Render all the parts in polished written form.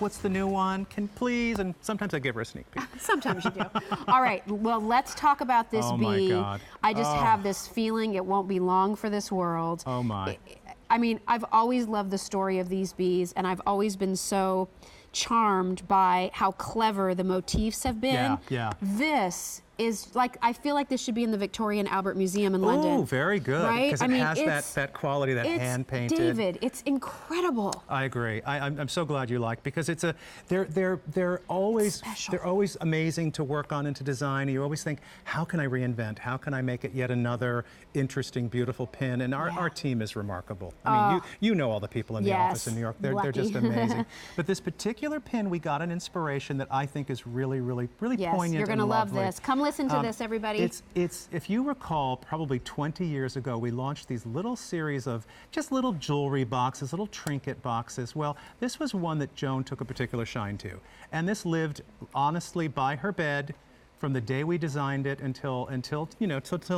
what's the new one? Can please? And sometimes I give her a sneak peek. Sometimes you do. All right, well, let's talk about this bee. My God. I just have this feeling it won't be long for this world. Oh my. I mean, I've always loved the story of these bees, and I've always been so charmed by how clever the motifs have been. Yeah, yeah. This is like, I feel like this should be in the Victoria and Albert Museum in London. Oh, very good. Right? Because it has that quality, that hand painted. David, it's incredible. I agree. I'm so glad you like, because it's they're always special. They're always amazing to work on and to design. You always think, how can I reinvent? How can I make it yet another interesting, beautiful pin? And our team is remarkable. I mean, you know all the people in the office in New York. They're just amazing. But this particular pin, we got an inspiration that I think is really poignant. Yes, you're going to love this. Come listen to this, everybody. It's if you recall, probably 20 years ago, we launched these little series of just little jewelry boxes, little trinket boxes. Well, this was one that Joan took a particular shine to. And this lived honestly by her bed from the day we designed it until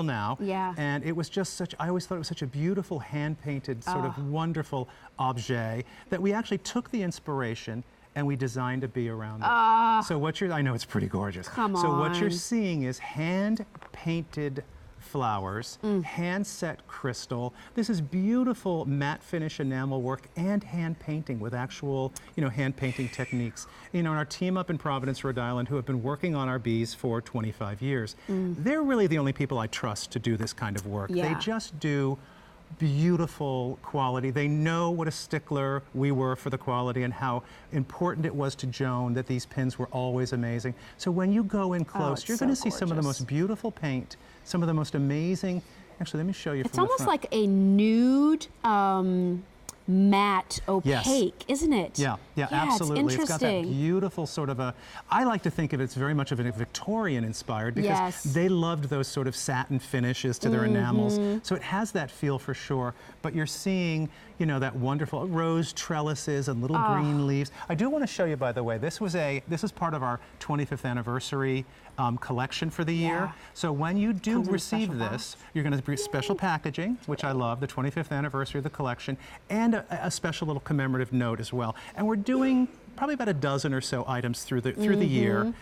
now. Yeah. And it was just I always thought it was such a beautiful hand-painted sort of wonderful objet that we actually took the inspiration and we designed a bee around it. So I know it's pretty gorgeous. Come on. So what you're seeing is hand-painted flowers, hand-set crystal. This is beautiful matte finish enamel work and hand painting with actual, hand painting techniques. And our team up in Providence, Rhode Island, who have been working on our bees for 25 years, they're really the only people I trust to do this kind of work. Yeah. They just do beautiful quality. They know what a stickler we were for the quality and how important it was to Joan that these pins were always amazing. So when you go in close, you're going to see some of the most beautiful paint, some of the most amazing. Actually, let me show you. It's almost like a nude, matte, opaque, isn't it? Yeah, absolutely. It's got that beautiful sort of I like to think of it's very much of a Victorian inspired, because they loved those sort of satin finishes to their enamels. So it has that feel for sure. But you're seeing, that wonderful rose trellises and little green leaves. I do want to show you, by the way, this is part of our 25th anniversary collection for the year. So when you do receive this, you're going to be special packaging, which I love, the 25th anniversary of the collection, and a special little commemorative note as well. And we're doing probably about a dozen or so items through the year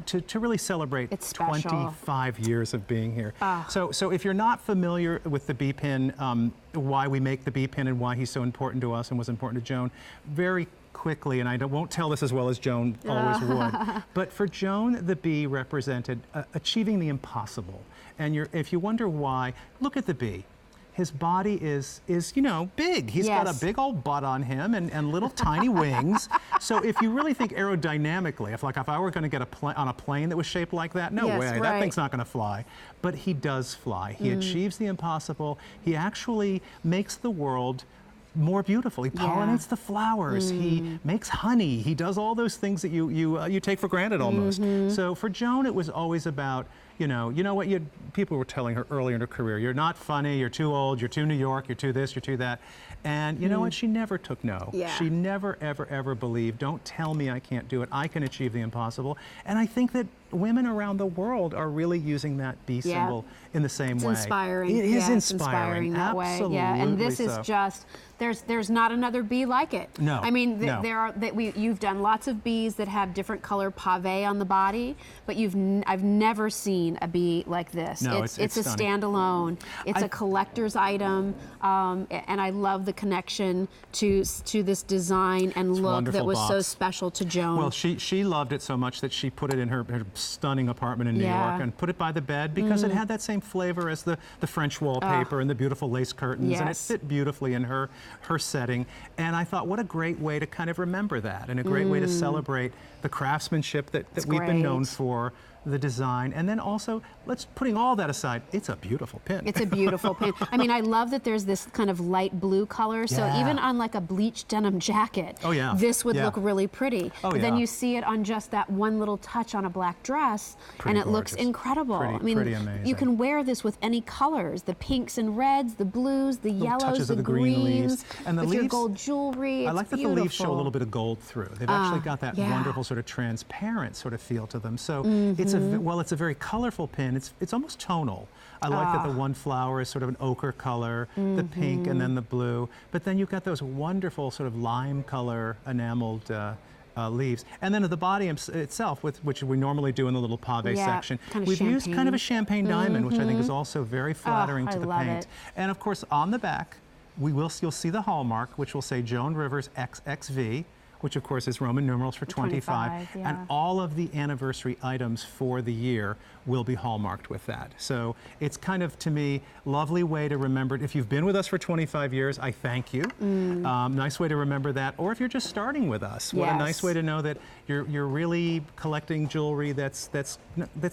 to really celebrate 25 years of being here. So if you're not familiar with the bee pin, why we make the bee pin and why he's so important to us and was important to Joan, very quickly, and I won't tell this as well as Joan always would, but for Joan, the bee represented achieving the impossible. And if you wonder why, look at the bee. His body is big. He's got a big old butt on him and little tiny wings. So if you really think aerodynamically, if I were going to get on a plane that was shaped like that, no way, that thing's not going to fly. But he does fly. He achieves the impossible. He actually makes the world more beautiful. He pollinates the flowers. He makes honey. He does all those things that you take for granted almost. So for Joan, it was always about, what people were telling her earlier in her career, you're not funny, you're too old, you're too New York, you're too this, you're too that. And you know what? She never took no. She never, ever believed, don't tell me I can't do it. I can achieve the impossible. And I think that women around the world are really using that bee symbol in the same way. It's inspiring. It is inspiring that Absolutely way. Yeah, and this is just, there's not another bee like it. No. I mean, you've done lots of bees that have different color pave on the body, but I've never seen a bee like this. No, it's a stunning. standalone. It's a collector's item, and I love the connection to this design and look that was so special to Joan. Well, she loved it so much that she put it in her stunning apartment in New York and put it by the bed because it had that same flavor as the French wallpaper and the beautiful lace curtains, and it fit beautifully in her setting. And I thought, what a great way to kind of remember that, and a great way to celebrate the craftsmanship that we've been known for, the design, and then also, putting all that aside, it's a beautiful pin. It's a beautiful pin. I mean, I love that there's this kind of light blue color, so even on like a bleached denim jacket, this would look really pretty. But then you see it on just that one little touch on a black dress, and it looks incredible. Pretty amazing. You can wear this with any colors, the pinks and reds, the blues, the yellows, touches the of the greens, green leaves. And the with leaves, your gold jewelry. I like that the leaves show a little bit of gold through. They've actually got that wonderful sort of transparent sort of feel to them. So it's a very colorful pin. It's almost tonal. I like that the one flower is sort of an ochre color, the pink, and then the blue. But then you've got those wonderful sort of lime color enameled leaves. And then at the body itself, which we normally do in the little pave section, we've used kind of a champagne diamond, which I think is also very flattering to the paint. And of course, on the back, you'll see the hallmark, which will say Joan Rivers XXV, which of course is Roman numerals for 25, and all of the anniversary items for the year will be hallmarked with that. So it's kind of, to me, lovely way to remember it. If you've been with us for 25 years, I thank you. Nice way to remember that. Or if you're just starting with us, what a nice way to know that you're really collecting jewelry that's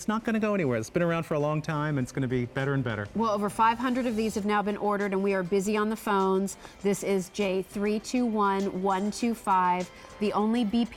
not going to go anywhere. It's been around for a long time, and it's going to be better and better. Well, over 500 of these have now been ordered, and we are busy on the phones. This is J321125, the only BP